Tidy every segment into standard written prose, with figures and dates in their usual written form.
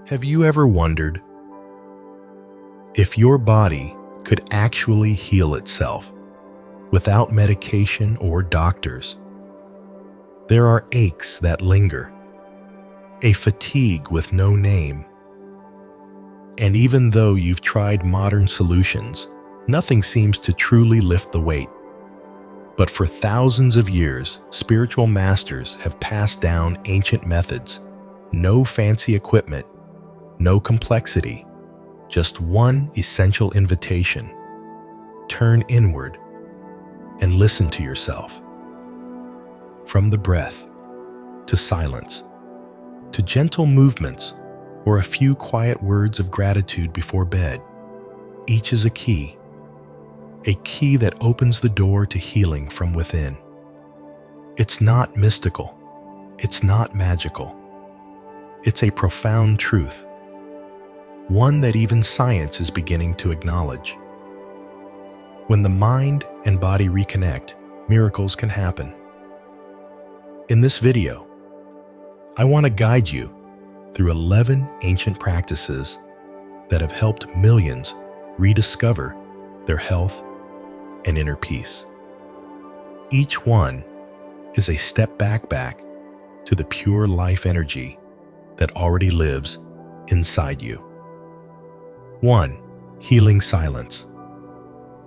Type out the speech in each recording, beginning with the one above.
Have you ever wondered if your body could actually heal itself without medication or doctors? There are aches that linger, a fatigue with no name. And even though you've tried modern solutions, nothing seems to truly lift the weight. But for thousands of years, spiritual masters have passed down ancient methods. No fancy equipment, no complexity, just one essential invitation. Turn inward and listen to yourself. From the breath, to silence, to gentle movements, or a few quiet words of gratitude before bed, each is a key that opens the door to healing from within. It's not mystical, it's not magical. It's a profound truth, one that even science is beginning to acknowledge. When the mind and body reconnect, miracles can happen. In this video, I want to guide you through 11 ancient practices that have helped millions rediscover their health and inner peace. Each one is a step back to the pure life energy that already lives inside you. 1. Healing silence.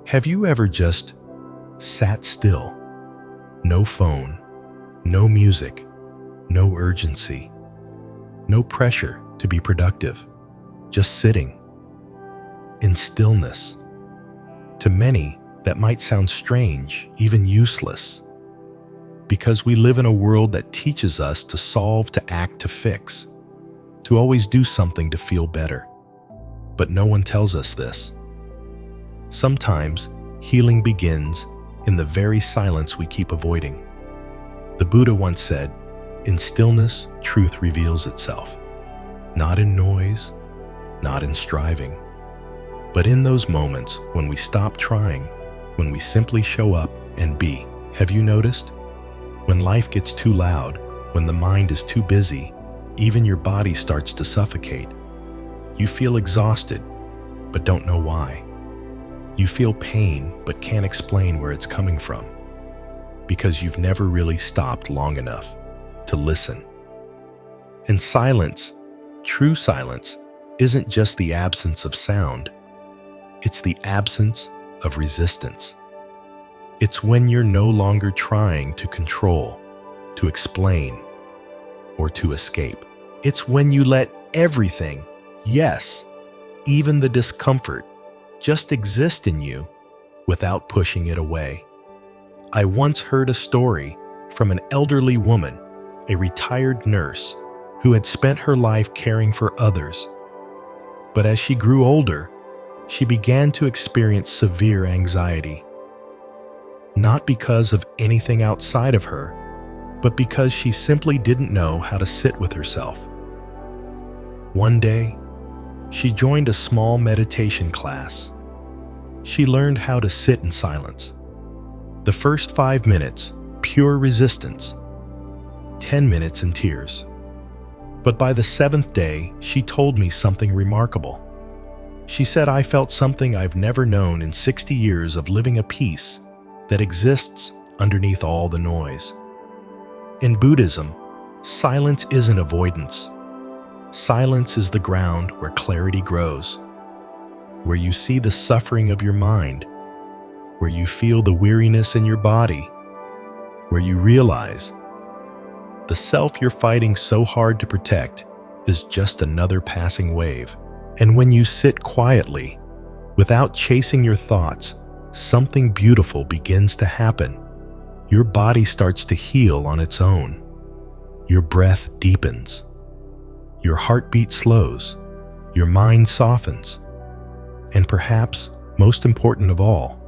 Have you ever just sat still? No phone, no music, no urgency, no pressure to be productive, just sitting in stillness. To many, that might sound strange, even useless, because we live in a world that teaches us to solve, to act, to fix, to always do something to feel better. But no one tells us this. Sometimes healing begins in the very silence we keep avoiding. The Buddha once said, "In stillness, truth reveals itself, not in noise, not in striving, but in those moments when we stop trying, when we simply show up and be." Have you noticed? When life gets too loud, when the mind is too busy, even your body starts to suffocate. You feel exhausted, but don't know why. You feel pain, but can't explain where it's coming from, because you've never really stopped long enough to listen. And silence, true silence, isn't just the absence of sound. It's the absence of resistance. It's when you're no longer trying to control, to explain, or to escape. It's when you let everything, yes, even the discomfort, just exist in you without pushing it away. I once heard a story from an elderly woman, a retired nurse, who had spent her life caring for others. But as she grew older, she began to experience severe anxiety. Not because of anything outside of her, but because she simply didn't know how to sit with herself. One day, she joined a small meditation class. She learned how to sit in silence. The first 5 minutes, pure resistance. 10 minutes in tears. But by the 7th day, she told me something remarkable. She said, "I felt something I've never known in 60 years of living a peace that exists underneath all the noise." In Buddhism, silence isn't avoidance. Silence is the ground where clarity grows, where you see the suffering of your mind, where you feel the weariness in your body, where you realize the self you're fighting so hard to protect is just another passing wave. And when you sit quietly, without chasing your thoughts, something beautiful begins to happen. Your body starts to heal on its own. Your breath deepens. Your heartbeat slows. Your mind softens. And perhaps, most important of all,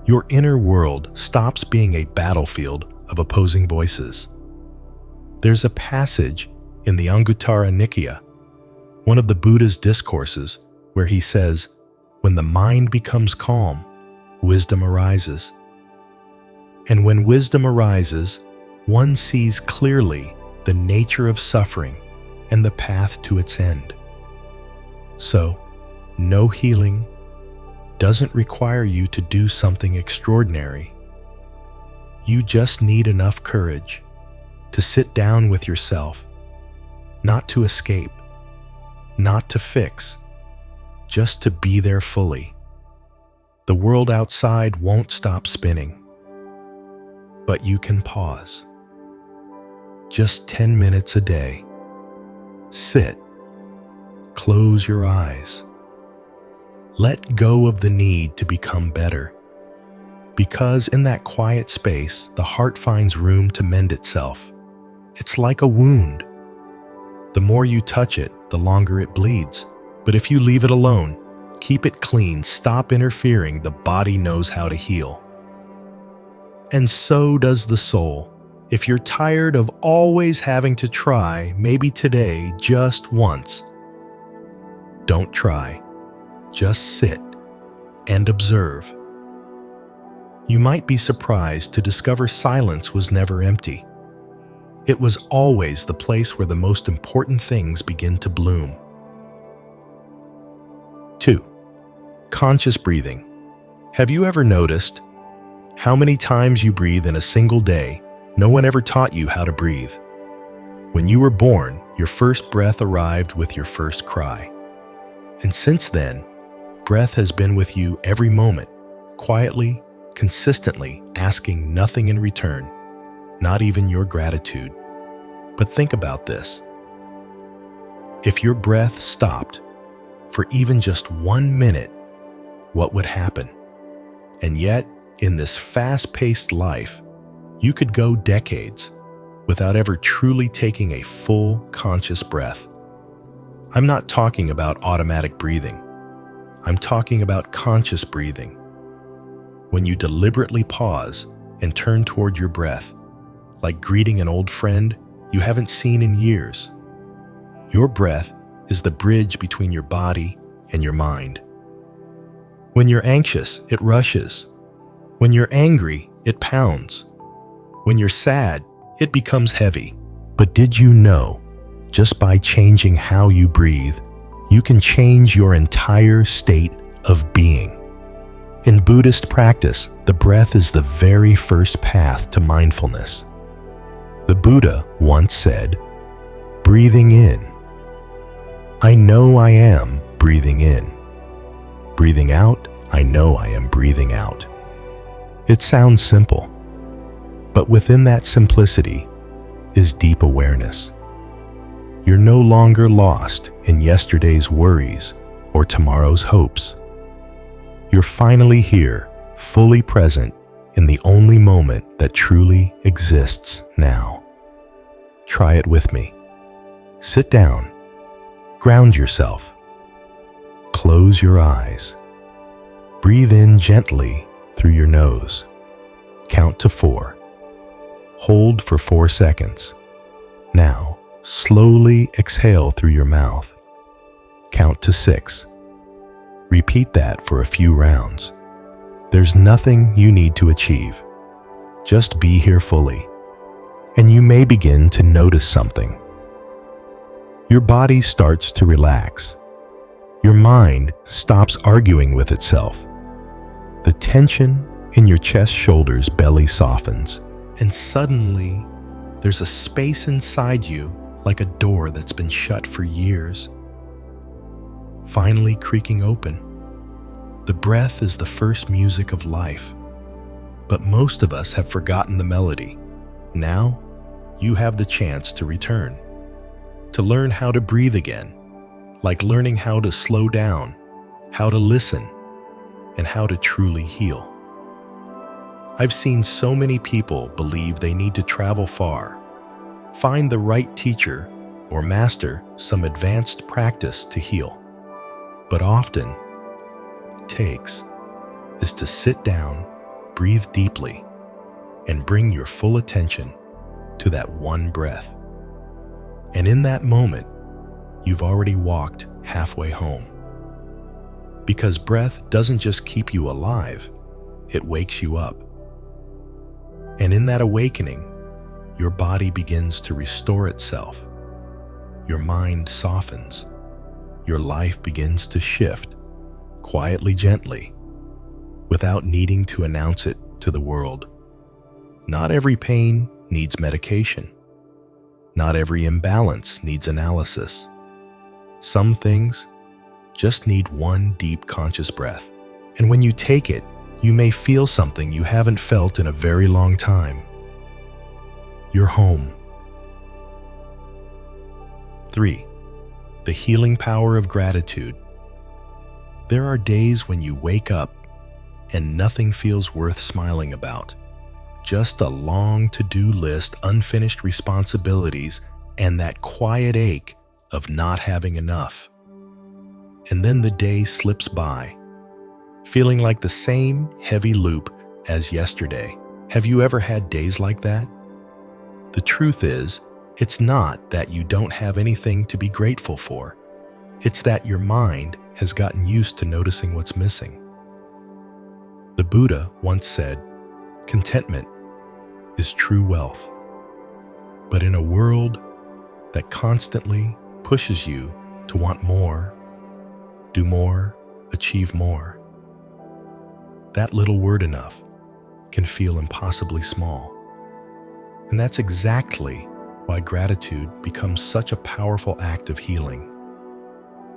your inner world stops being a battlefield of opposing voices. There's a passage in the Anguttara Nikaya, one of the Buddha's discourses, where he says, "When the mind becomes calm, wisdom arises. And when wisdom arises, one sees clearly the nature of suffering and the path to its end." So, no healing doesn't require you to do something extraordinary. You just need enough courage to sit down with yourself, not to escape, not to fix, just to be there fully. The world outside won't stop spinning, but you can pause. Just 10 minutes a day. Sit. Close your eyes. Let go of the need to become better, because in that quiet space, the heart finds room to mend itself. It's like a wound. The more you touch it, the longer it bleeds. But if you leave it alone, keep it clean, stop interfering, the body knows how to heal. And so does the soul. If you're tired of always having to try, maybe today, just once. Don't try. Just sit and observe. You might be surprised to discover silence was never empty. It was always the place where the most important things begin to bloom. 2. Conscious breathing. Have you ever noticed how many times you breathe in a single day? No one ever taught you how to breathe. When you were born, your first breath arrived with your first cry. And since then, breath has been with you every moment, quietly, consistently, asking nothing in return, not even your gratitude. But think about this. If your breath stopped for even just 1 minute, what would happen? And yet, in this fast-paced life, you could go decades without ever truly taking a full, conscious breath. I'm not talking about automatic breathing. I'm talking about conscious breathing. When you deliberately pause and turn toward your breath, like greeting an old friend you haven't seen in years. Your breath is the bridge between your body and your mind. When you're anxious, it rushes. When you're angry, it pounds. When you're sad, it becomes heavy. But did you know, just by changing how you breathe, you can change your entire state of being? In Buddhist practice, the breath is the very first path to mindfulness. The Buddha once said, breathing in. I know I am breathing in. Breathing out, I know I am breathing out. It sounds simple, but within that simplicity is deep awareness. You're no longer lost in yesterday's worries or tomorrow's hopes. You're finally here, fully present in the only moment that truly exists now. Try it with me. Sit down. Ground yourself. Close your eyes. Breathe in gently through your nose. Count to 4. Hold for 4 seconds. Now, slowly exhale through your mouth. Count to 6. Repeat that for a few rounds. There's nothing you need to achieve. Just be here fully. And you may begin to notice something. Your body starts to relax. Your mind stops arguing with itself. The tension in your chest, shoulders, belly softens. And suddenly, there's a space inside you like a door that's been shut for years, finally creaking open. The breath is the first music of life, but most of us have forgotten the melody. Now, you have the chance to return, to learn how to breathe again, like learning how to slow down, how to listen, and how to truly heal. I've seen so many people believe they need to travel far, find the right teacher, or master some advanced practice to heal. But often, what it takes is to sit down, breathe deeply, and bring your full attention to that one breath. And in that moment, you've already walked halfway home. Because breath doesn't just keep you alive, it wakes you up. And in that awakening, your body begins to restore itself. Your mind softens. your life begins to shift, quietly, gently, without needing to announce it to the world. Not every pain needs medication. Not every imbalance needs analysis. Some things just need one deep conscious breath. And when you take it, you may feel something you haven't felt in a very long time. You're home. 3. The healing power of gratitude. There are days when you wake up and nothing feels worth smiling about. Just a long to-do list, unfinished responsibilities, and that quiet ache of not having enough. And then the day slips by, feeling like the same heavy loop as yesterday. Have you ever had days like that? The truth is, it's not that you don't have anything to be grateful for. It's that your mind has gotten used to noticing what's missing. The Buddha once said, "Contentment is true wealth." But in a world that constantly pushes you to want more, do more, achieve more, that little word "enough" can feel impossibly small. And that's exactly why gratitude becomes such a powerful act of healing,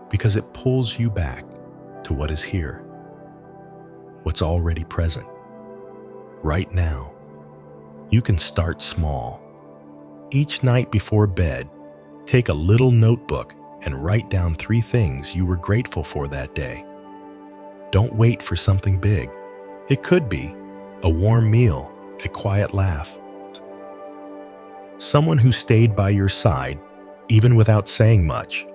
because it pulls you back to what is here, what's already present. Right now, you can start small. Each night before bed, take a little notebook and write down 3 things you were grateful for that day. Don't wait for something big. It could be a warm meal, a quiet laugh, someone who stayed by your side, even without saying much.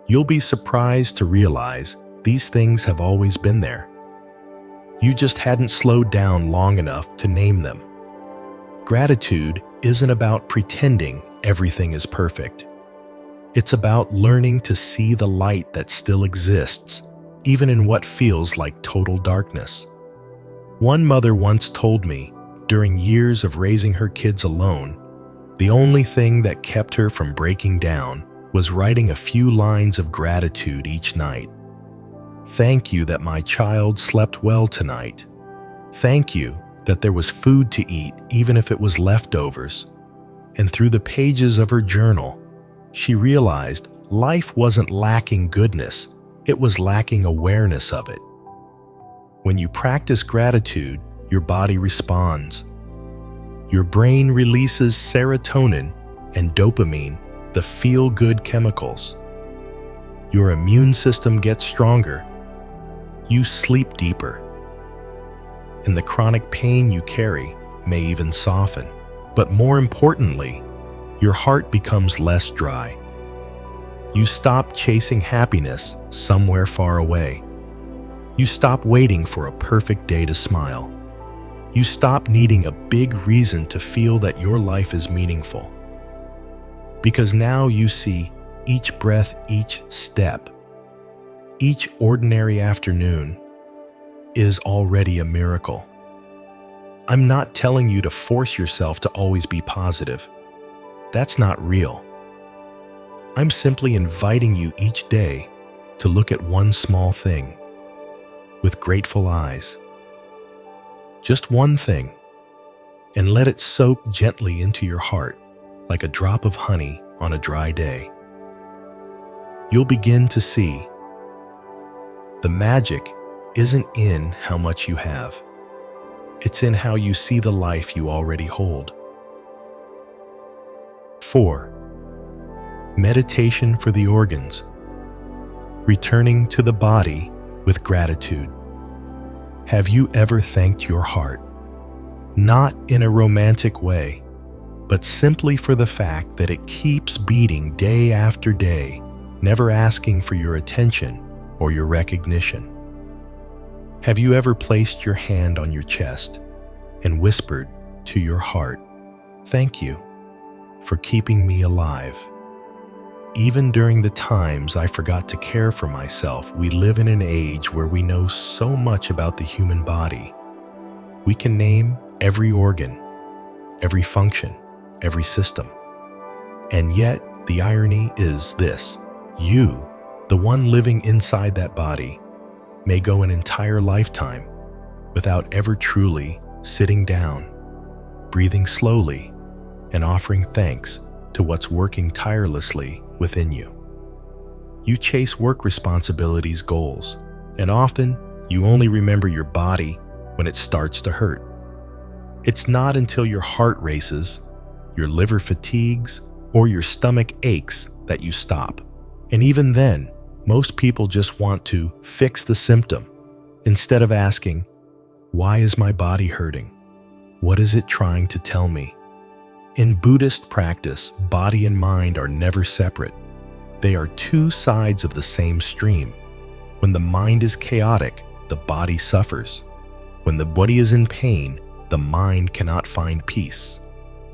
You'll be surprised to realize these things have always been there. You just hadn't slowed down long enough to name them. Gratitude isn't about pretending everything is perfect. It's about learning to see the light that still exists, even in what feels like total darkness. One mother once told me, during years of raising her kids alone, the only thing that kept her from breaking down was writing a few lines of gratitude each night. "Thank you that my child slept well tonight. Thank you that there was food to eat, even if it was leftovers." And through the pages of her journal, she realized life wasn't lacking goodness, it was lacking awareness of it. When you practice gratitude, your body responds. Your brain releases serotonin and dopamine, the feel-good chemicals. Your immune system gets stronger. You sleep deeper. And the chronic pain you carry may even soften. But more importantly, your heart becomes less dry. You stop chasing happiness somewhere far away. You stop waiting for a perfect day to smile. You stop needing a big reason to feel that your life is meaningful. Because now you see each breath, each step, each ordinary afternoon is already a miracle. I'm not telling you to force yourself to always be positive. That's not real. I'm simply inviting you each day to look at one small thing with grateful eyes. Just one thing, and let it soak gently into your heart like a drop of honey on a dry day. You'll begin to see the magic isn't in how much you have. It's in how you see the life you already hold. 4. Meditation for the organs. Returning to the body with gratitude. Have you ever thanked your heart? Not in a romantic way, but simply for the fact that it keeps beating day after day, never asking for your attention or your recognition. Have you ever placed your hand on your chest and whispered to your heart, "Thank you for keeping me alive"? Even during the times I forgot to care for myself, we live in an age where we know so much about the human body. We can name every organ, every function, every system. And yet, the irony is this: you The one living inside that body may go an entire lifetime without ever truly sitting down, breathing slowly, and offering thanks to what's working tirelessly within you. You chase work responsibilities, goals, and often you only remember your body when it starts to hurt. It's not until your heart races, your liver fatigues, or your stomach aches that you stop. And even then, most people just want to fix the symptom instead of asking, why is my body hurting? What is it trying to tell me? In Buddhist practice, body and mind are never separate. They are two sides of the same stream. When the mind is chaotic, the body suffers. When the body is in pain, the mind cannot find peace.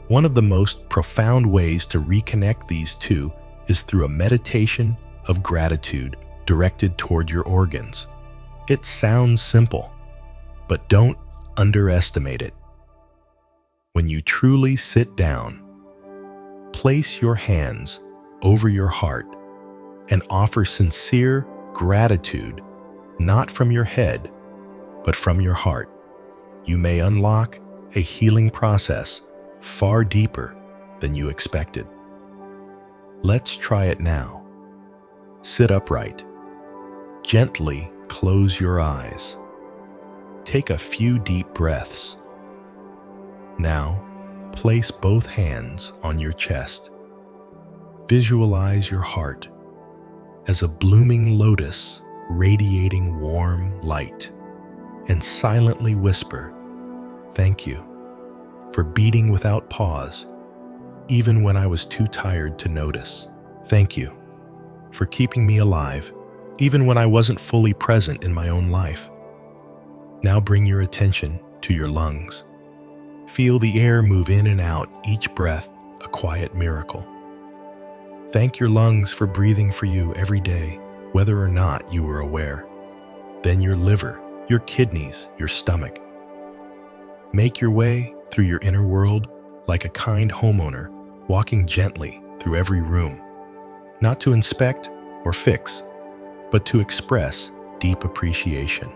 One of the most profound ways to reconnect these two is through a meditation of gratitude directed toward your organs. It sounds simple, but don't underestimate it. When you truly sit down, place your hands over your heart and offer sincere gratitude, not from your head, but from your heart. You may unlock a healing process far deeper than you expected. Let's try it now. Sit upright. Gently close your eyes. Take a few deep breaths. Now, place both hands on your chest. Visualize your heart as a blooming lotus radiating warm light, and silently whisper, "Thank you for beating without pause, even when I was too tired to notice. Thank you for keeping me alive, even when I wasn't fully present in my own life." Now bring your attention to your lungs. Feel the air move in and out, each breath a quiet miracle. Thank your lungs for breathing for you every day, whether or not you were aware. Then your liver, your kidneys, your stomach. Make your way through your inner world like a kind homeowner walking gently through every room, not to inspect or fix, but to express deep appreciation.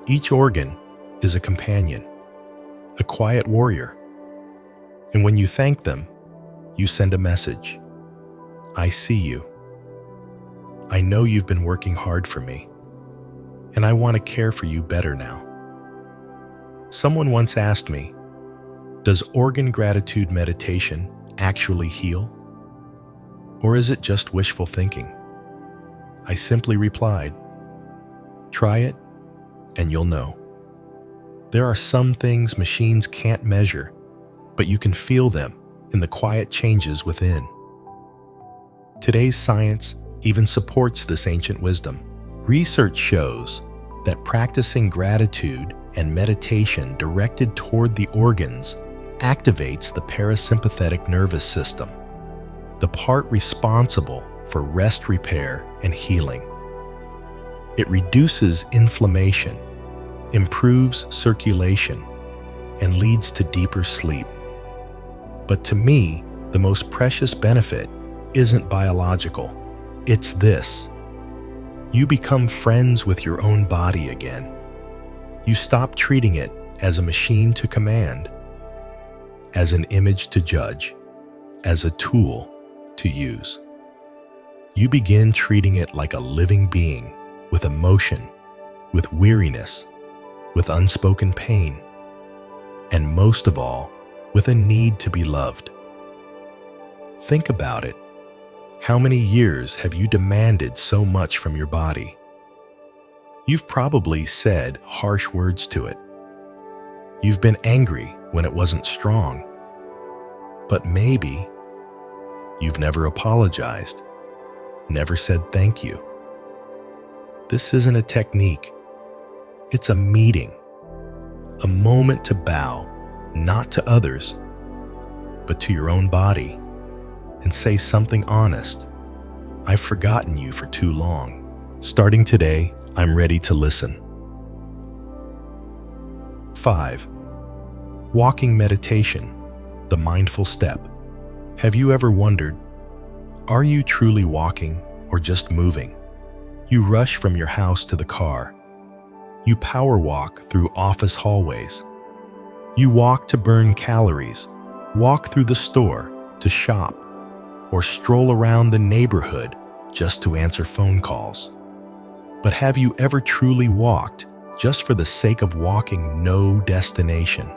Each organ is a companion, a quiet warrior. And when you thank them, you send a message. I see you. I know you've been working hard for me, and I want to care for you better now. Someone once asked me, does organ gratitude meditation actually heal? Or is it just wishful thinking? I simply replied, try it and you'll know. There are some things machines can't measure, but you can feel them in the quiet changes within. Today's science even supports this ancient wisdom. Research shows that practicing gratitude and meditation directed toward the organs activates the parasympathetic nervous system, the part responsible for rest, repair, and healing. It reduces inflammation, improves circulation, and leads to deeper sleep. But to me, the most precious benefit isn't biological. It's this. You become friends with your own body again. You stop treating it as a machine to command, as an image to judge, as a tool to use. You begin treating it like a living being with emotion, with weariness, with unspoken pain, and most of all, with a need to be loved. Think about it. How many years have you demanded so much from your body? You've probably said harsh words to it. You've been angry when it wasn't strong. But maybe you've never apologized, never said thank you. This isn't a technique. It's a meeting, a moment to bow, not to others, but to your own body, and say something honest. I've forgotten you for too long. Starting today, I'm ready to listen. 5. Walking meditation, the mindful step. Have you ever wondered, are you truly walking or just moving. You rush from your house to the car. You power walk through office hallways. You walk to burn calories, walk through the store to shop, or stroll around the neighborhood just to answer phone calls. But have you ever truly walked just for the sake of walking? No destination,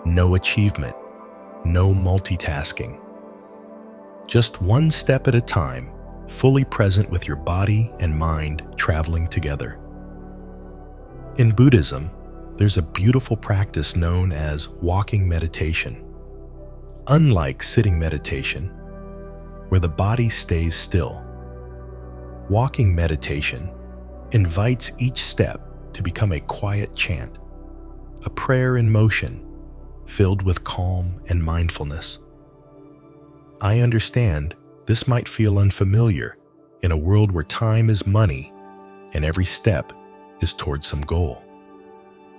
no achievement, no multitasking. Just one step at a time, fully present with your body and mind traveling together. In Buddhism, there's a beautiful practice known as walking meditation. Unlike sitting meditation, where the body stays still, walking meditation invites each step to become a quiet chant, a prayer in motion, filled with calm and mindfulness. I understand this might feel unfamiliar in a world where time is money and every step is towards some goal.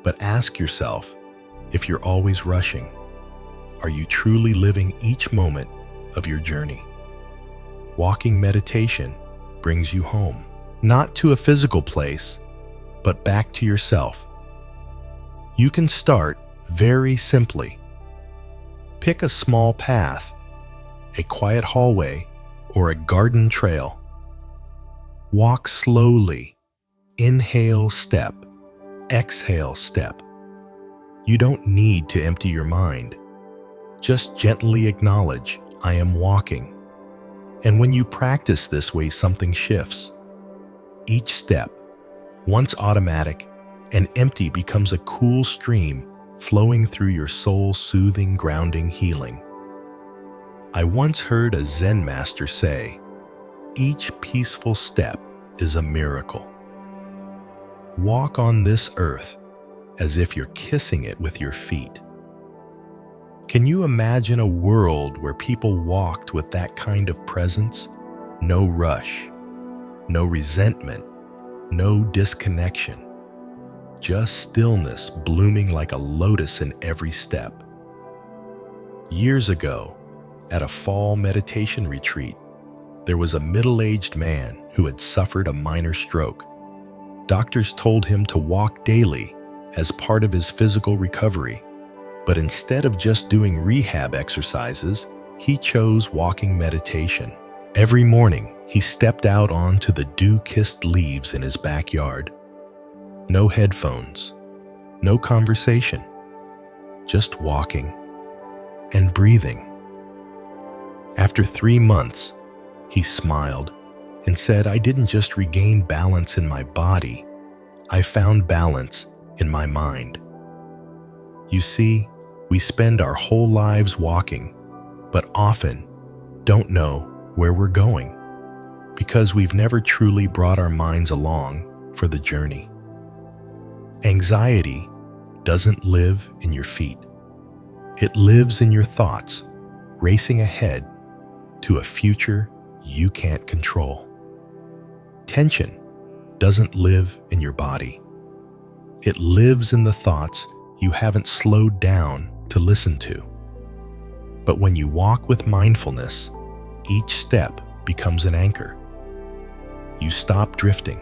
But ask yourself, if you're always rushing, are you truly living each moment of your journey? Walking meditation brings you home, not to a physical place, but back to yourself. You can start very simply. Pick a small path, a quiet hallway, or a garden trail. Walk slowly. Inhale, step. Exhale, step. You don't need to empty your mind. Just gently acknowledge, I am walking. And when you practice this way, something shifts. Each step, once automatic and empty, becomes a cool stream flowing through your soul, soothing, grounding, healing. I once heard a Zen master say, each peaceful step is a miracle. Walk on this earth as if you're kissing it with your feet. Can you imagine a world where people walked with that kind of presence? No rush, no resentment, no disconnection. Just stillness blooming like a lotus in every step. Years ago, at a fall meditation retreat, there was a middle-aged man who had suffered a minor stroke. Doctors told him to walk daily as part of his physical recovery, but instead of just doing rehab exercises, he chose walking meditation. Every morning, he stepped out onto the dew-kissed leaves in his backyard. No headphones, no conversation, just walking and breathing. After 3 months, he smiled and said, I didn't just regain balance in my body, I found balance in my mind. You see, we spend our whole lives walking, but often don't know where we're going because we've never truly brought our minds along for the journey. Anxiety doesn't live in your feet. It lives in your thoughts, racing ahead to a future you can't control. Tension doesn't live in your body. It lives in the thoughts you haven't slowed down to listen to. But when you walk with mindfulness, each step becomes an anchor. You stop drifting.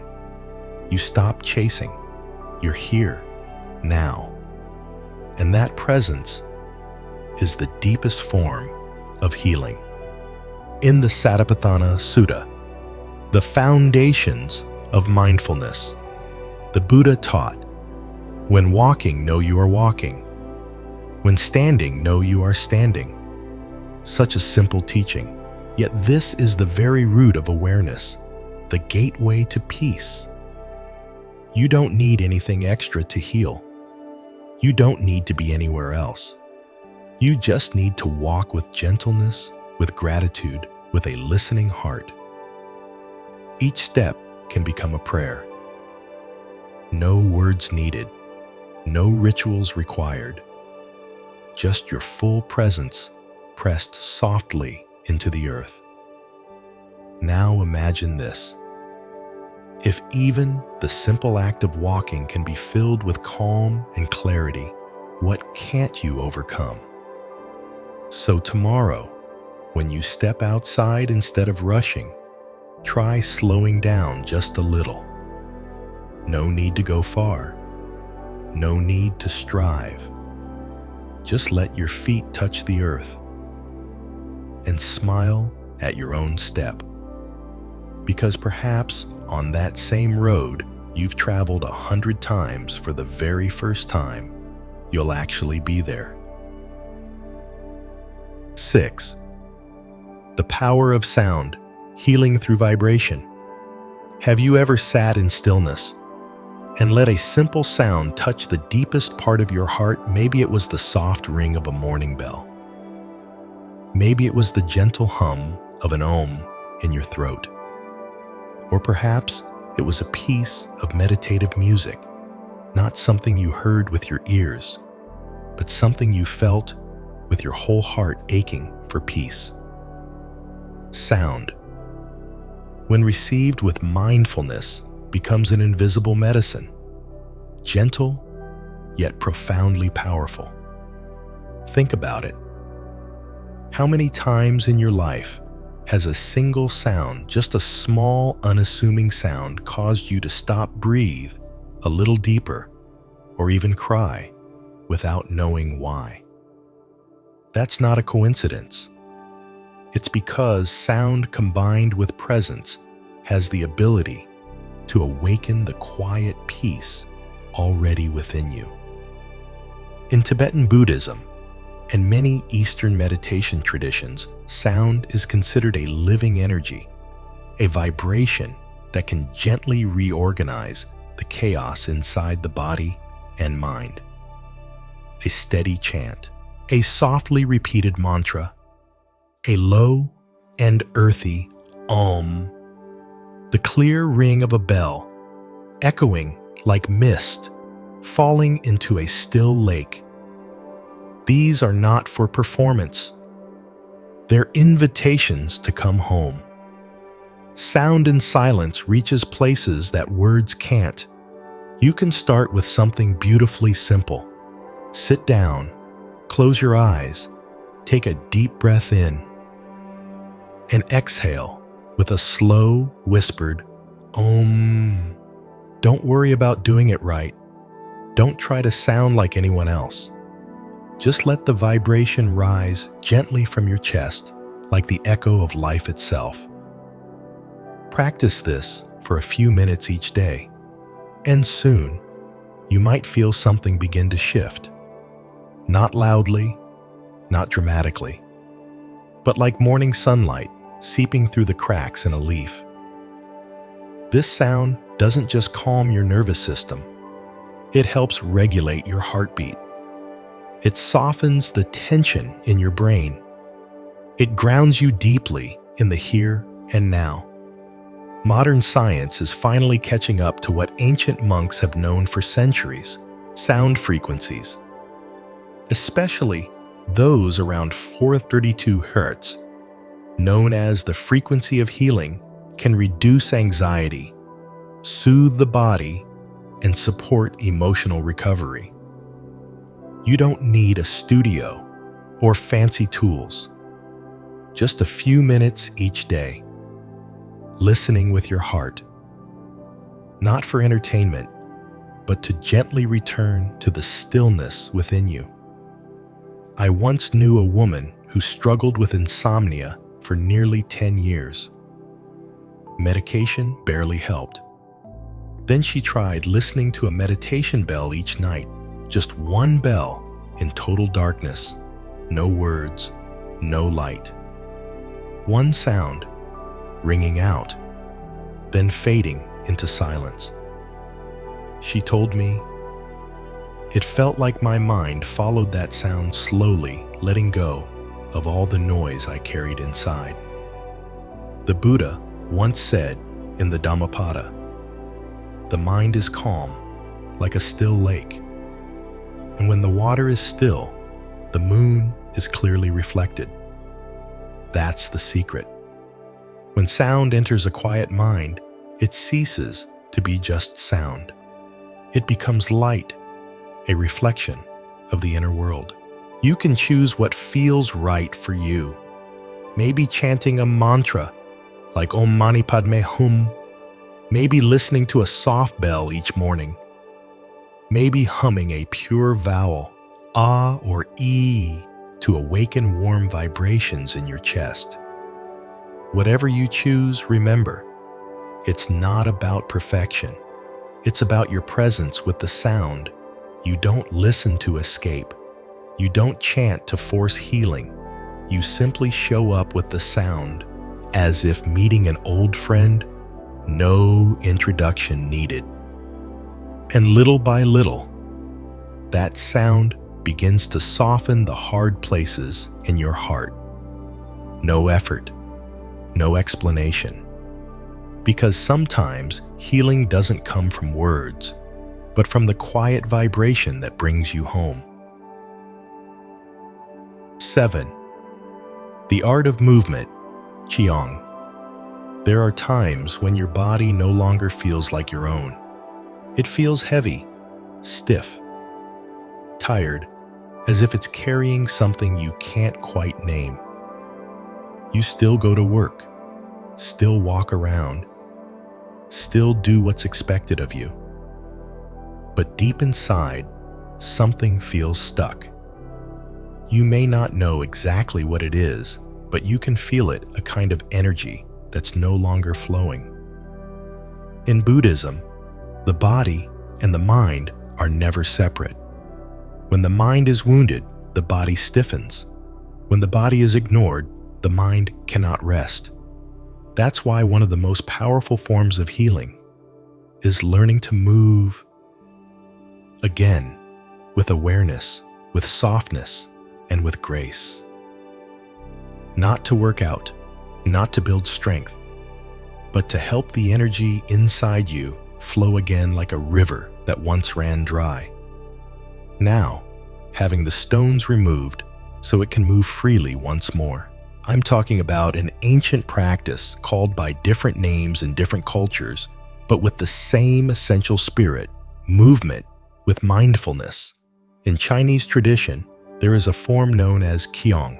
You stop chasing. You're here, now. And that presence is the deepest form of healing. In the Satipatthana Sutta, the foundations of mindfulness, the Buddha taught, when walking, know you are walking. When standing, know you are standing. Such a simple teaching, yet this is the very root of awareness, the gateway to peace. You don't need anything extra to heal. You don't need to be anywhere else. You just need to walk with gentleness, with gratitude, with a listening heart. Each step can become a prayer. No words needed, no rituals required. Just your full presence pressed softly into the earth. Now imagine this. If even the simple act of walking can be filled with calm and clarity, what can't you overcome? So tomorrow, when you step outside instead of rushing, try slowing down just a little. No need to go far. No need to strive. Just let your feet touch the earth and smile at your own step. Because perhaps on that same road you've traveled 100 times, for the very first time, you'll actually be there. 6. The power of sound, healing through vibration. Have you ever sat in stillness and let a simple sound touch the deepest part of your heart? Maybe it was the soft ring of a morning bell. Maybe it was the gentle hum of an om in your throat. Or perhaps it was a piece of meditative music, not something you heard with your ears, but something you felt with your whole heart aching for peace. Sound, when received with mindfulness, becomes an invisible medicine, gentle yet profoundly powerful. Think about it. How many times in your life has a single sound, just a small, unassuming sound, caused you to stop, breathe a little deeper, or even cry without knowing why? That's not a coincidence. It's because sound combined with presence has the ability to awaken the quiet peace already within you. In Tibetan Buddhism and many Eastern meditation traditions, sound is considered a living energy, a vibration that can gently reorganize the chaos inside the body and mind. A steady chant, a softly repeated mantra, a low and earthy Om, the clear ring of a bell, echoing like mist falling into a still lake. These are not for performance. They're invitations to come home. Sound in silence reaches places that words can't. You can start with something beautifully simple. Sit down, close your eyes, take a deep breath in, and exhale with a slow, whispered Om. Don't worry about doing it right. Don't try to sound like anyone else. Just let the vibration rise gently from your chest, like the echo of life itself. Practice this for a few minutes each day, and soon you might feel something begin to shift. Not loudly, not dramatically, but like morning sunlight seeping through the cracks in a leaf. This sound doesn't just calm your nervous system, it helps regulate your heartbeat. It softens the tension in your brain. It grounds you deeply in the here and now. Modern science is finally catching up to what ancient monks have known for centuries: sound frequencies. Especially those around 432 Hz, known as the frequency of healing, can reduce anxiety, soothe the body, and support emotional recovery. You don't need a studio or fancy tools. Just a few minutes each day, listening with your heart, not for entertainment, but to gently return to the stillness within you. I once knew a woman who struggled with insomnia for nearly 10 years. Medication barely helped. Then she tried listening to a meditation bell each night, just one bell in total darkness, no words, no light. One sound, ringing out, then fading into silence. She told me, "It felt like my mind followed that sound slowly, letting go of all the noise I carried inside." The Buddha once said in the Dhammapada, "The mind is calm, like a still lake. And when the water is still, the moon is clearly reflected." That's the secret. When sound enters a quiet mind, it ceases to be just sound. It becomes light, a reflection of the inner world. You can choose what feels right for you. Maybe chanting a mantra, like Om Mani Padme Hum, maybe listening to a soft bell each morning, maybe humming a pure vowel, ah or ee, to awaken warm vibrations in your chest. Whatever you choose, remember, it's not about perfection. It's about your presence with the sound. You don't listen to escape. You don't chant to force healing. You simply show up with the sound, as if meeting an old friend, no introduction needed. And little by little, that sound begins to soften the hard places in your heart. No effort, no explanation. Because sometimes healing doesn't come from words, but from the quiet vibration that brings you home. 7. The art of movement, Qigong. There are times when your body no longer feels like your own. It feels heavy, stiff, tired, as if it's carrying something you can't quite name. You still go to work, still walk around, still do what's expected of you. But deep inside, something feels stuck. You may not know exactly what it is, but you can feel it, a kind of energy that's no longer flowing. In Buddhism, the body and the mind are never separate. When the mind is wounded, the body stiffens. When the body is ignored, the mind cannot rest. That's why one of the most powerful forms of healing is learning to move again, with awareness, with softness, and with grace. Not to work out, not to build strength, but to help the energy inside you flow again like a river that once ran dry. Now, having the stones removed so it can move freely once more. I'm talking about an ancient practice called by different names in different cultures, but with the same essential spirit, movement with mindfulness. In Chinese tradition, there is a form known as Qigong,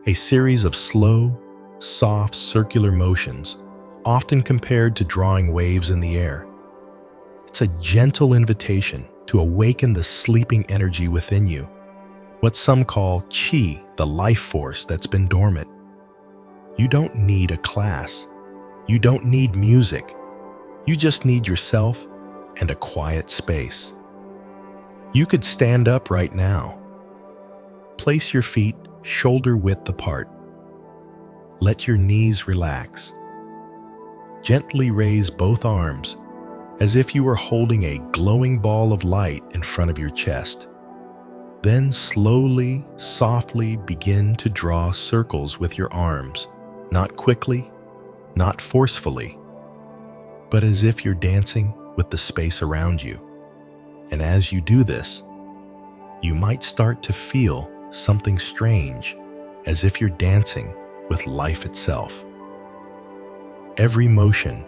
a series of slow, soft circular motions, often compared to drawing waves in the air. It's a gentle invitation to awaken the sleeping energy within you, what some call qi, the life force that's been dormant. You don't need a class. You don't need music. You just need yourself and a quiet space. You could stand up right now. Place your feet shoulder width apart. Let your knees relax. Gently raise both arms as if you were holding a glowing ball of light in front of your chest. Then slowly, softly begin to draw circles with your arms, not quickly, not forcefully, but as if you're dancing with the space around you. And as you do this, you might start to feel something strange, as if you're dancing with life itself. Every motion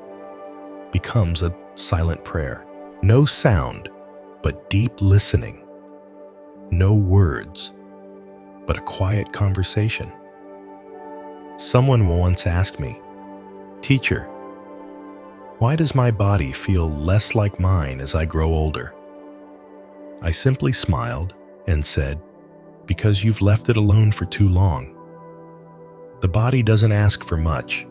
becomes a silent prayer. No sound, but deep listening. No words, but a quiet conversation. Someone once asked me, "Teacher, why does my body feel less like mine as I grow older?" I simply smiled and said, "Because you've left it alone for too long. The body doesn't ask for much.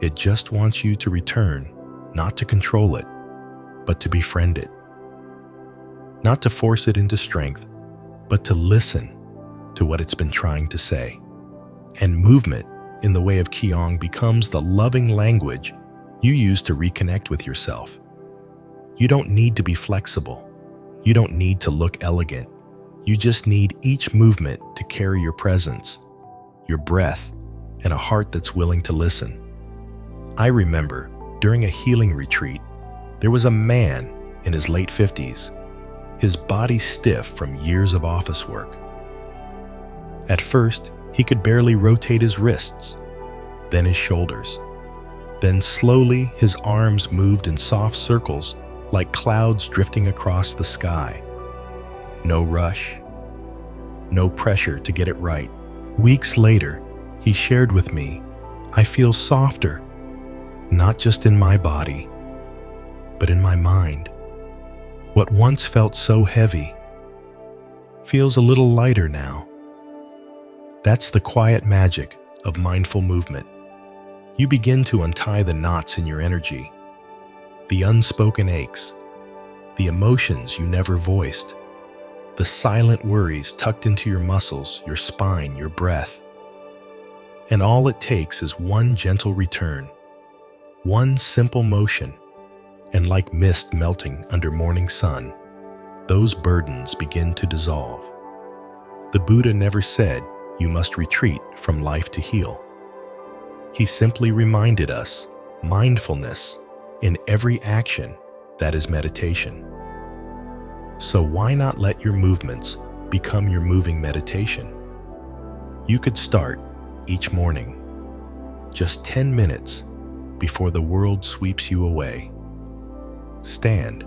It just wants you to return, not to control it, but to befriend it. Not to force it into strength, but to listen to what it's been trying to say." And movement, in the way of Qigong, becomes the loving language you use to reconnect with yourself. You don't need to be flexible. You don't need to look elegant. You just need each movement to carry your presence, your breath, and a heart that's willing to listen. I remember, during a healing retreat, there was a man in his late 50s, his body stiff from years of office work. At first, he could barely rotate his wrists, then his shoulders. Then slowly, his arms moved in soft circles like clouds drifting across the sky. No rush, no pressure to get it right. Weeks later, he shared with me I feel softer, not just in my body, but in my mind. What once felt so heavy feels a little lighter now. That's the quiet magic of mindful movement. You begin to untie the knots in your energy, the unspoken aches, the emotions you never voiced, the silent worries tucked into your muscles, your spine, your breath. And all it takes is one gentle return, one simple motion, and like mist melting under morning sun, those burdens begin to dissolve. The Buddha never said you must retreat from life to heal. He simply reminded us mindfulness in every action, that is meditation. So why not let your movements become your moving meditation? You could start each morning, just 10 minutes before the world sweeps you away. Stand,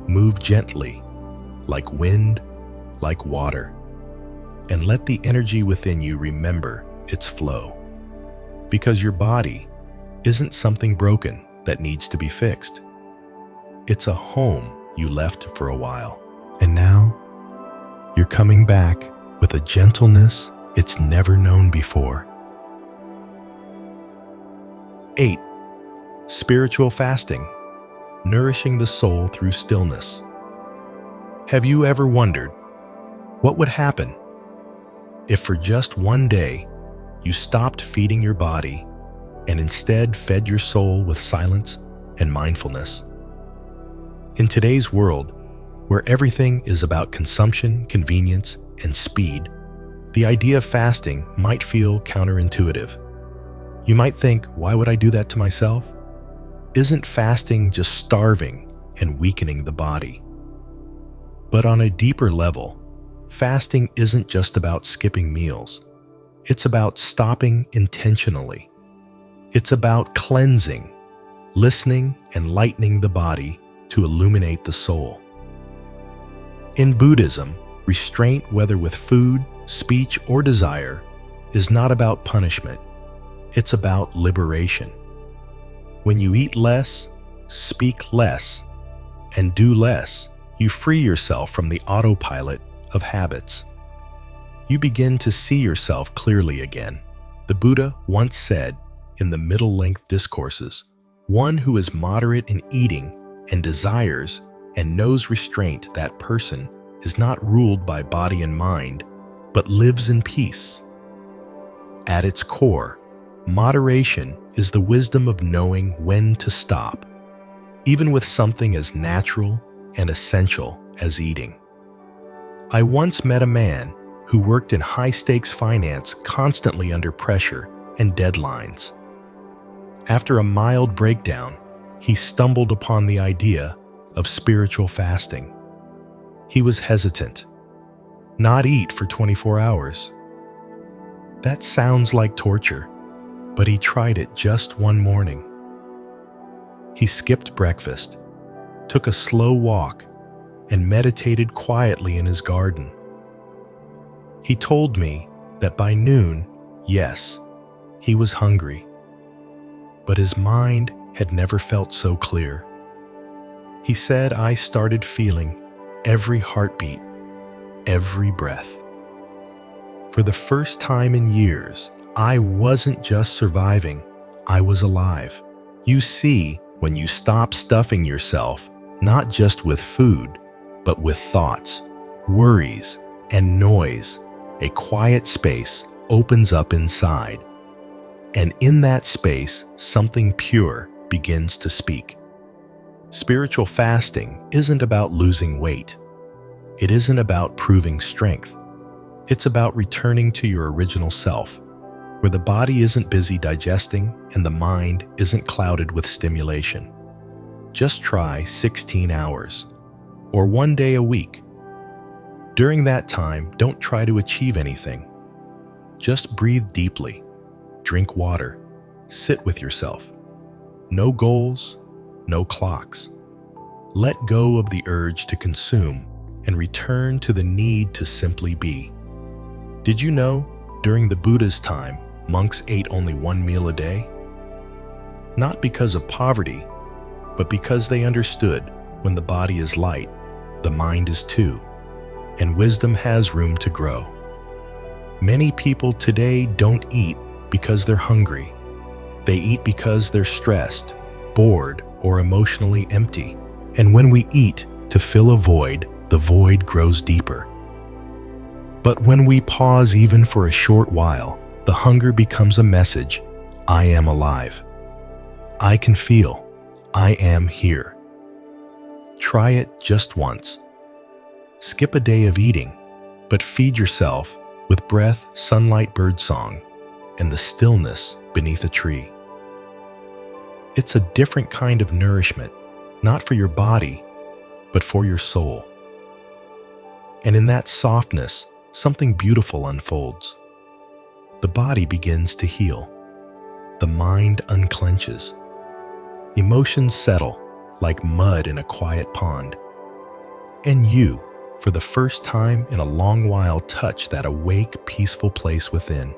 move gently, like wind, like water, and let the energy within you remember its flow. Because your body isn't something broken that needs to be fixed. It's a home you left for a while. And now, you're coming back with a gentleness it's never known before. 8. Spiritual fasting, nourishing the soul through stillness. Have you ever wondered what would happen if for just one day you stopped feeding your body and instead fed your soul with silence and mindfulness? In today's world, where everything is about consumption, convenience, and speed, the idea of fasting might feel counterintuitive. You might think, why would I do that to myself? Isn't fasting just starving and weakening the body? But on a deeper level, fasting isn't just about skipping meals. It's about stopping intentionally. It's about cleansing, listening, and lightening the body to illuminate the soul. In Buddhism, restraint, whether with food, speech, or desire, is not about punishment. It's about liberation. When you eat less, speak less, and do less, you free yourself from the autopilot of habits. You begin to see yourself clearly again. The Buddha once said in the middle-length discourses, "One who is moderate in eating and desires and knows restraint, that person is not ruled by body and mind, but lives in peace." At its core, moderation is the wisdom of knowing when to stop, even with something as natural and essential as eating. I once met a man who worked in high-stakes finance, constantly under pressure and deadlines. After a mild breakdown, he stumbled upon the idea of spiritual fasting. He was hesitant. Not eat for 24 hours. That sounds like torture, but he tried it just one morning. He skipped breakfast, took a slow walk, and meditated quietly in his garden. He told me that by noon, yes, he was hungry, but his mind had never felt so clear. He said, "I started feeling every heartbeat, every breath. For the first time in years, I wasn't just surviving, I was alive." You see, when you stop stuffing yourself, not just with food, but with thoughts, worries, and noise, a quiet space opens up inside. And in that space, something pure begins to speak. Spiritual fasting isn't about losing weight. It isn't about proving strength. It's about returning to your original self, where the body isn't busy digesting and the mind isn't clouded with stimulation. Just try 16 hours, or one day a week. During that time, don't try to achieve anything. Just breathe deeply, drink water, sit with yourself. No goals, no clocks. Let go of the urge to consume and return to the need to simply be. Did you know, during the Buddha's time, monks ate only one meal a day? Not because of poverty, but because they understood when the body is light, the mind is too, and wisdom has room to grow. Many people today don't eat because they're hungry. They eat because they're stressed, bored, or emotionally empty. And when we eat to fill a void, the void grows deeper. But when we pause even for a short while, the hunger becomes a message: I am alive. I can feel. I am here. Try it just once. Skip a day of eating, but feed yourself with breath, sunlight, birdsong, and the stillness beneath a tree. It's a different kind of nourishment, not for your body, but for your soul. And in that softness, something beautiful unfolds. The body begins to heal. The mind unclenches. Emotions settle like mud in a quiet pond. And you, for the first time in a long while, touch that awake, peaceful place within.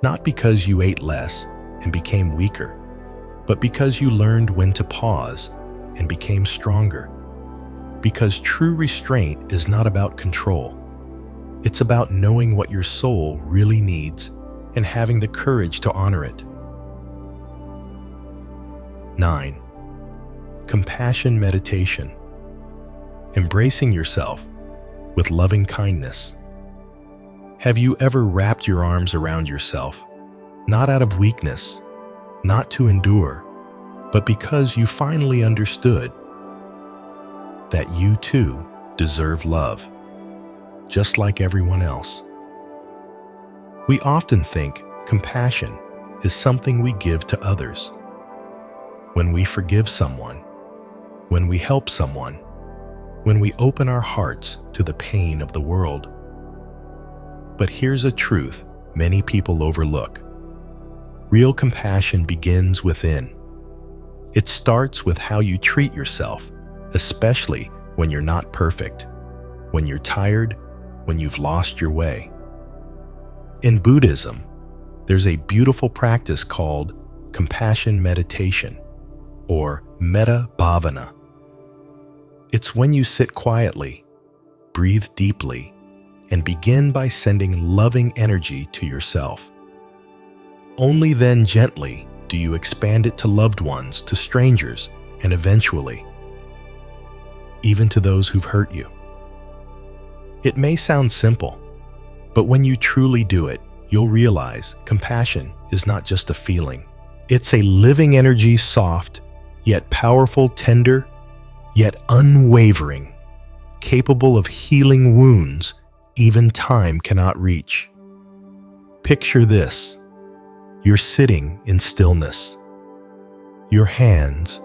Not because you ate less and became weaker, but because you learned when to pause and became stronger. Because true restraint is not about control. It's about knowing what your soul really needs and having the courage to honor it. 9. Compassion meditation. Embracing yourself with loving kindness. Have you ever wrapped your arms around yourself, not out of weakness, not to endure, but because you finally understood that you too deserve love, just like everyone else? We often think compassion is something we give to others. When we forgive someone, when we help someone, when we open our hearts to the pain of the world. But here's a truth many people overlook. Real compassion begins within. It starts with how you treat yourself, especially when you're not perfect, when you're tired, when you've lost your way. In Buddhism, there's a beautiful practice called compassion meditation, or metta bhavana. It's when you sit quietly, breathe deeply, and begin by sending loving energy to yourself. Only then gently do you expand it to loved ones, to strangers, and eventually, even to those who've hurt you. It may sound simple, but when you truly do it, you'll realize compassion is not just a feeling. It's a living energy, soft, yet powerful, tender, yet unwavering, capable of healing wounds even time cannot reach. Picture this. You're sitting in stillness. Your hands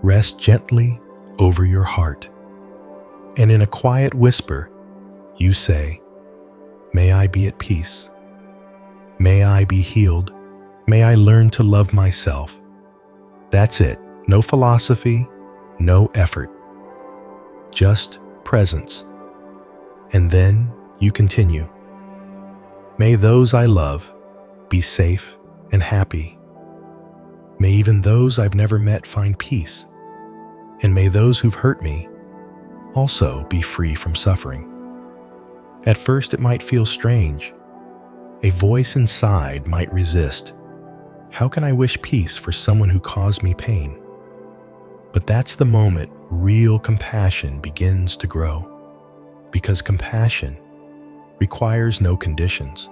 rest gently over your heart. And in a quiet whisper, you say, "May I be at peace. May I be healed. May I learn to love myself." That's it. No philosophy, no effort. Just presence. And then you continue. May those I love be safe and happy. May even those I've never met find peace. And may those who've hurt me also be free from suffering. At first it might feel strange. A voice inside might resist. How can I wish peace for someone who caused me pain? But that's the moment real compassion begins to grow. Because compassion requires no conditions.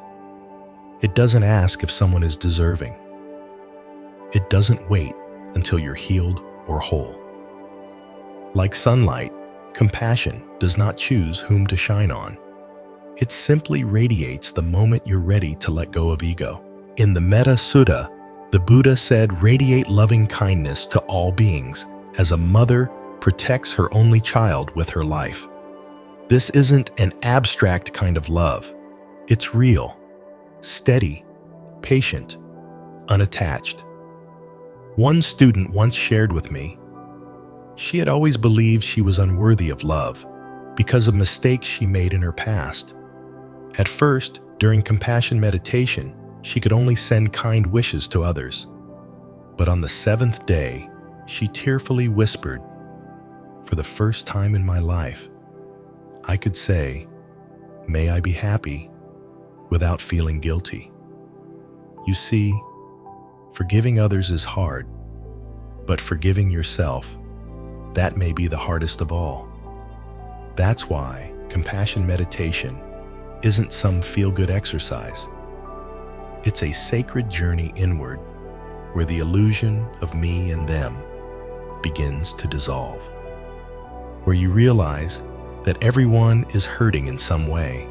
It doesn't ask if someone is deserving. It doesn't wait until you're healed or whole. Like sunlight, compassion does not choose whom to shine on. It simply radiates the moment you're ready to let go of ego. In the Metta Sutta, the Buddha said, "Radiate loving kindness to all beings as a mother protects her only child with her life." This isn't an abstract kind of love. It's real, steady, patient, unattached. One student once shared with me, she had always believed she was unworthy of love because of mistakes she made in her past. At first, during compassion meditation, she could only send kind wishes to others. But on the seventh day, she tearfully whispered, "For the first time in my life, I could say, 'May I be happy,' without feeling guilty." You see, forgiving others is hard, but forgiving yourself, that may be the hardest of all. That's why compassion meditation isn't some feel-good exercise. It's a sacred journey inward where the illusion of me and them begins to dissolve, where you realize that everyone is hurting in some way,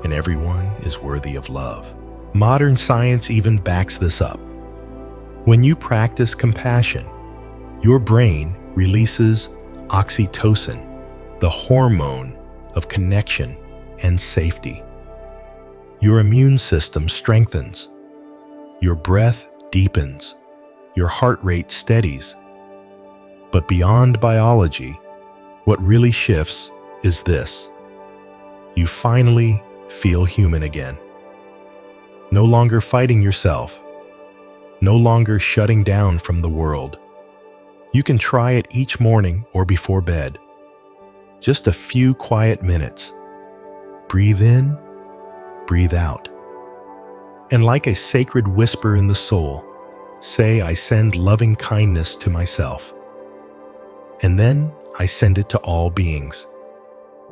and everyone is worthy of love. Modern science even backs this up. When you practice compassion, your brain releases oxytocin, the hormone of connection and safety. Your immune system strengthens, your breath deepens, your heart rate steadies. But beyond biology, what really shifts is this. You finally feel human again. No longer fighting yourself, no longer shutting down from the world. You can try it each morning or before bed. Just a few quiet minutes. Breathe in, breathe out. And like a sacred whisper in the soul, say, "I send loving kindness to myself." And then I send it to all beings.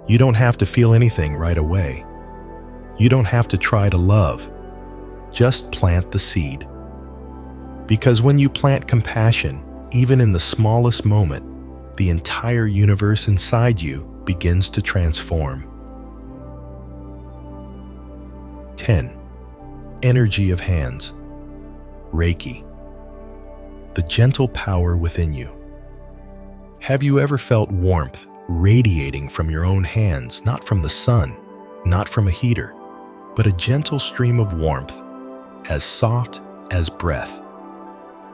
You don't have to feel anything right away. You don't have to try to love. Just plant the seed. Because when you plant compassion, even in the smallest moment, the entire universe inside you begins to transform. 10. Energy of hands. Reiki. The gentle power within you. Have you ever felt warmth radiating from your own hands, not from the sun, not from a heater, but a gentle stream of warmth, as soft as breath,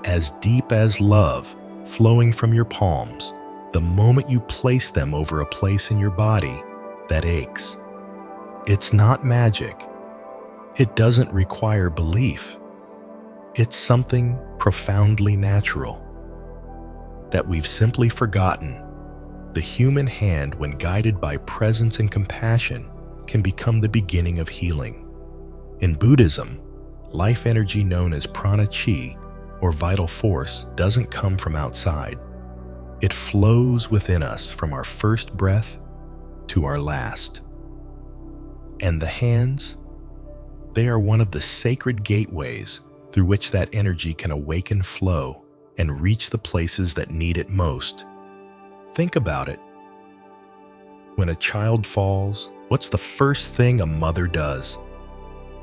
as deep as love, flowing from your palms the moment you place them over a place in your body that aches? It's not magic. It doesn't require belief. It's something profoundly natural that we've simply forgotten. The human hand, when guided by presence and compassion, can become the beginning of healing. In Buddhism, life energy known as prana chi, or vital force, doesn't come from outside. It flows within us from our first breath to our last. And the hands, they are one of the sacred gateways through which that energy can awaken, flow, and reach the places that need it most. Think about it. When a child falls, what's the first thing a mother does?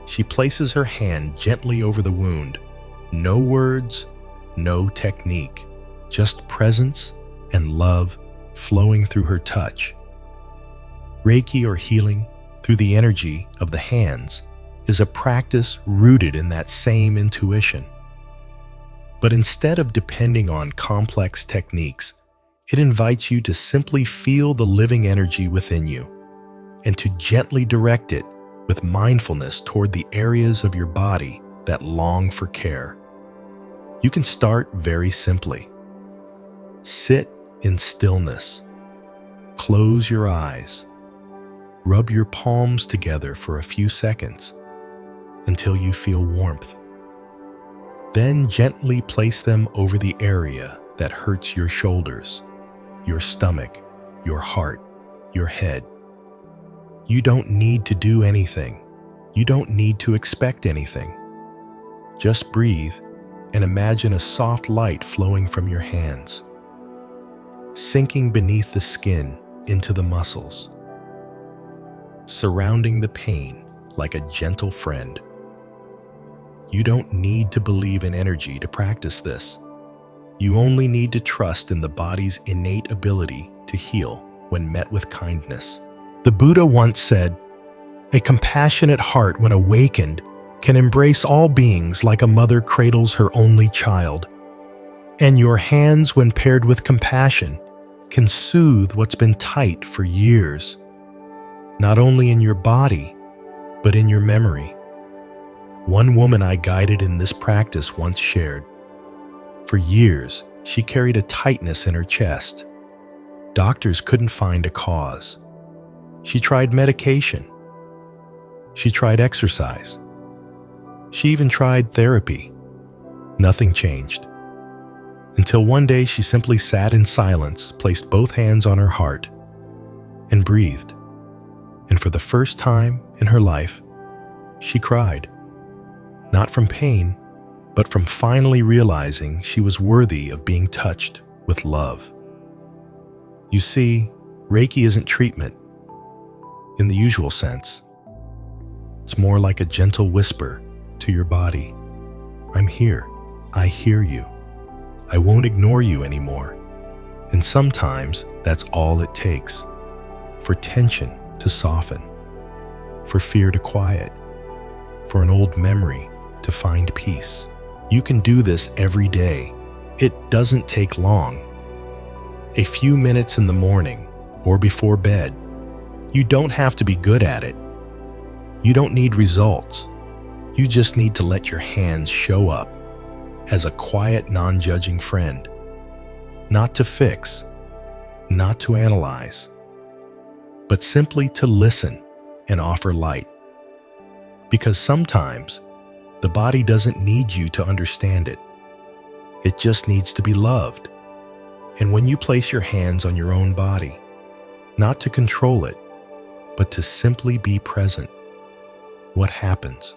She places her hand gently over the wound. No words, no technique, just presence and love flowing through her touch. Reiki, or healing through the energy of the hands, is a practice rooted in that same intuition. But instead of depending on complex techniques, it invites you to simply feel the living energy within you and to gently direct it with mindfulness toward the areas of your body that long for care. You can start very simply. Sit in stillness. Close your eyes. Rub your palms together for a few seconds until you feel warmth. Then gently place them over the area that hurts your shoulders, your stomach, your heart, your head. You don't need to do anything. You don't need to expect anything. Just breathe and imagine a soft light flowing from your hands, sinking beneath the skin into the muscles, surrounding the pain like a gentle friend. You don't need to believe in energy to practice this. You only need to trust in the body's innate ability to heal when met with kindness. The Buddha once said, "A compassionate heart, when awakened, can embrace all beings like a mother cradles her only child. And your hands, when paired with compassion, can soothe what's been tight for years, not only in your body, but in your memory." One woman I guided in this practice once shared, for years, she carried a tightness in her chest. Doctors couldn't find a cause. She tried medication. She tried exercise. She even tried therapy. Nothing changed. Until one day she simply sat in silence, placed both hands on her heart, and breathed. And for the first time in her life, she cried. Not from pain, but from finally realizing she was worthy of being touched with love. You see, Reiki isn't treatment in the usual sense. It's more like a gentle whisper to your body. I'm here. I hear you. I won't ignore you anymore. And sometimes that's all it takes for tension to soften, for fear to quiet, for an old memory to find peace. You can do this every day. It doesn't take long. A few minutes in the morning or before bed. You don't have to be good at it. You don't need results. You just need to let your hands show up as a quiet, non-judging friend. Not to fix, not to analyze, but simply to listen and offer light. Because sometimes the body doesn't need you to understand it. It just needs to be loved. And when you place your hands on your own body, not to control it, but to simply be present, what happens?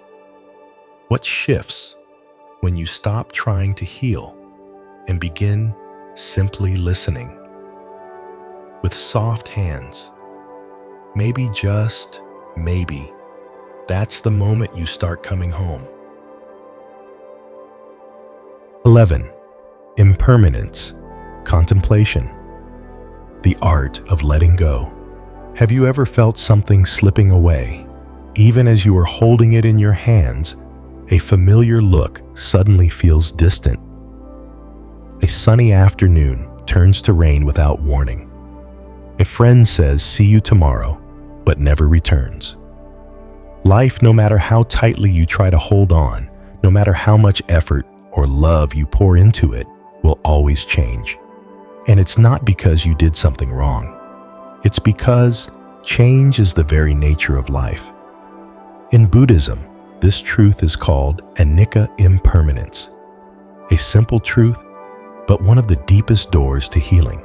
What shifts when you stop trying to heal and begin simply listening? With soft hands, maybe just maybe, that's the moment you start coming home. 11. Impermanence, contemplation, the art of letting go. Have you ever felt something slipping away? Even as you are holding it in your hands, a familiar look suddenly feels distant. A sunny afternoon turns to rain without warning. A friend says, "See you tomorrow," but never returns. Life, no matter how tightly you try to hold on, no matter how much effort or love you pour into it, will always change. And it's not because you did something wrong. It's because change is the very nature of life. In Buddhism, this truth is called anicca impermanence, a simple truth, but one of the deepest doors to healing.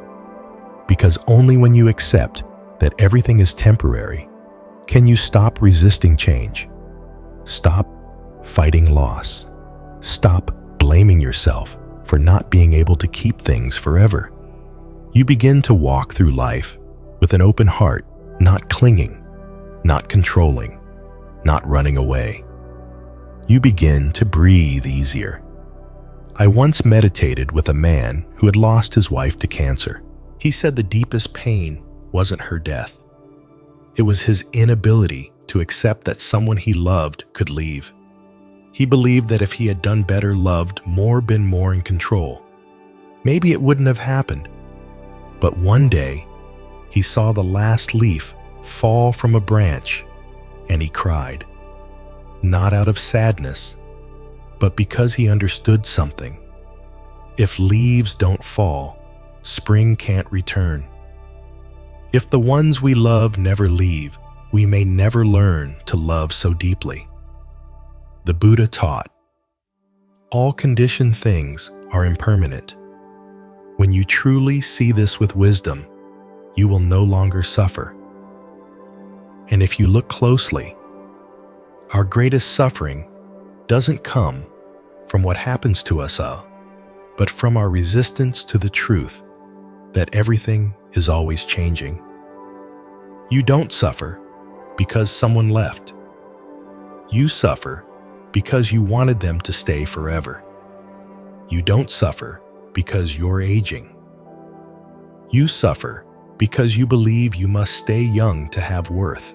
Because only when you accept that everything is temporary can you stop resisting change, stop fighting loss, stop blaming yourself for not being able to keep things forever. You begin to walk through life with an open heart, not clinging, not controlling, not running away. You begin to breathe easier. I once meditated with a man who had lost his wife to cancer. He said the deepest pain wasn't her death. It was his inability to accept that someone he loved could leave. He believed that if he had done better, loved more, been more in control, maybe it wouldn't have happened. But one day, he saw the last leaf fall from a branch, and he cried. Not out of sadness, but because he understood something. If leaves don't fall, spring can't return. If the ones we love never leave, we may never learn to love so deeply. The Buddha taught, all conditioned things are impermanent. When you truly see this with wisdom, you will no longer suffer. And if you look closely, our greatest suffering doesn't come from what happens to us, but from our resistance to the truth that everything is always changing. You don't suffer because someone left. You suffer because you wanted them to stay forever. You don't suffer because you're aging. You suffer because you believe you must stay young to have worth.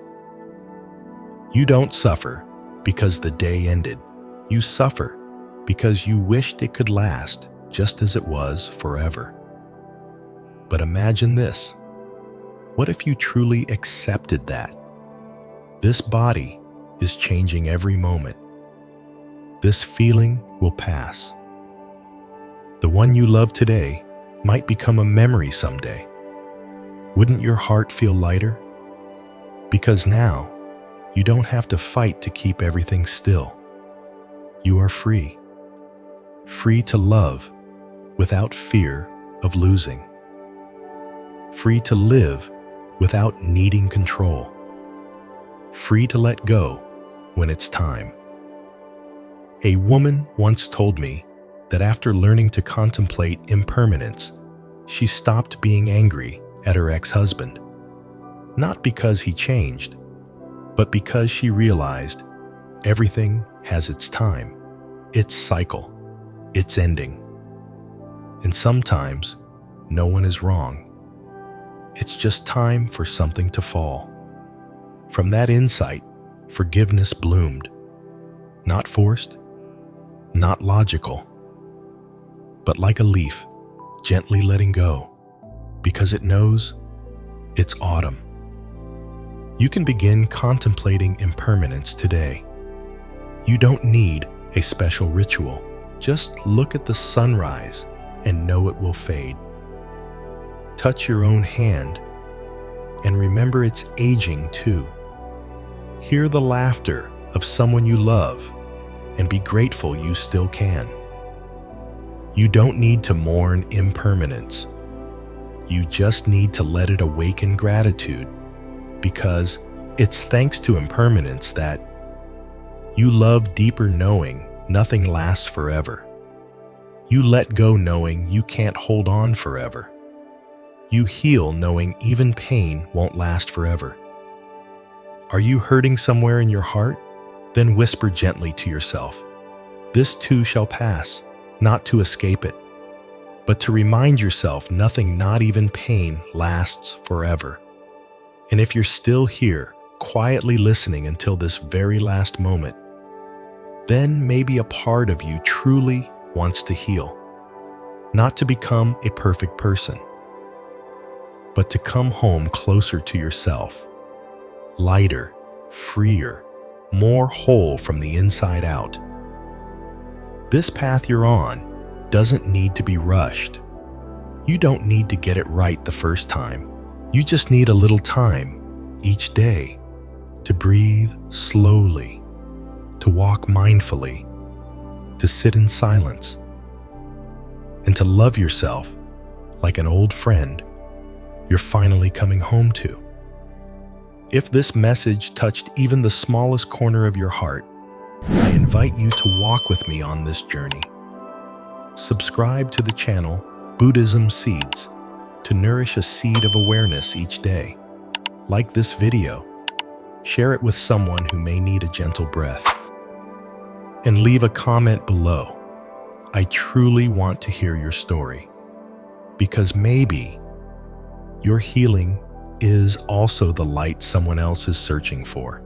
You don't suffer because the day ended. You suffer because you wished it could last just as it was forever. But imagine this. What if you truly accepted that? This body is changing every moment. This feeling will pass. The one you love today might become a memory someday. Wouldn't your heart feel lighter? Because now, you don't have to fight to keep everything still. You are free. Free to love without fear of losing. Free to live without needing control. Free to let go when it's time. A woman once told me that after learning to contemplate impermanence, she stopped being angry at her ex-husband. Not because he changed, but because she realized everything has its time, its cycle, its ending. And sometimes, no one is wrong. It's just time for something to fall. From that insight, forgiveness bloomed. Not forced, not logical, but like a leaf, gently letting go, because it knows it's autumn. You can begin contemplating impermanence today. You don't need a special ritual. Just look at the sunrise and know it will fade. Touch your own hand and remember it's aging too. Hear the laughter of someone you love and be grateful you still can. You don't need to mourn impermanence. You just need to let it awaken gratitude, because it's thanks to impermanence that you love deeper, knowing nothing lasts forever. You let go knowing you can't hold on forever. You heal knowing even pain won't last forever. Are you hurting somewhere in your heart? Then whisper gently to yourself, "This too shall pass," not to escape it, but to remind yourself nothing, not even pain, lasts forever. And if you're still here, quietly listening until this very last moment, then maybe a part of you truly wants to heal. Not to become a perfect person, but to come home closer to yourself, lighter, freer, more whole from the inside out. This path you're on doesn't need to be rushed. You don't need to get it right the first time. You just need a little time each day to breathe slowly, to walk mindfully, to sit in silence, and to love yourself like an old friend you're finally coming home to. If this message touched even the smallest corner of your heart, I invite you to walk with me on this journey. Subscribe to the channel Buddhism Seeds to nourish a seed of awareness each day. Like this video, share it with someone who may need a gentle breath, and leave a comment below. I truly want to hear your story, because maybe your healing is also the light someone else is searching for.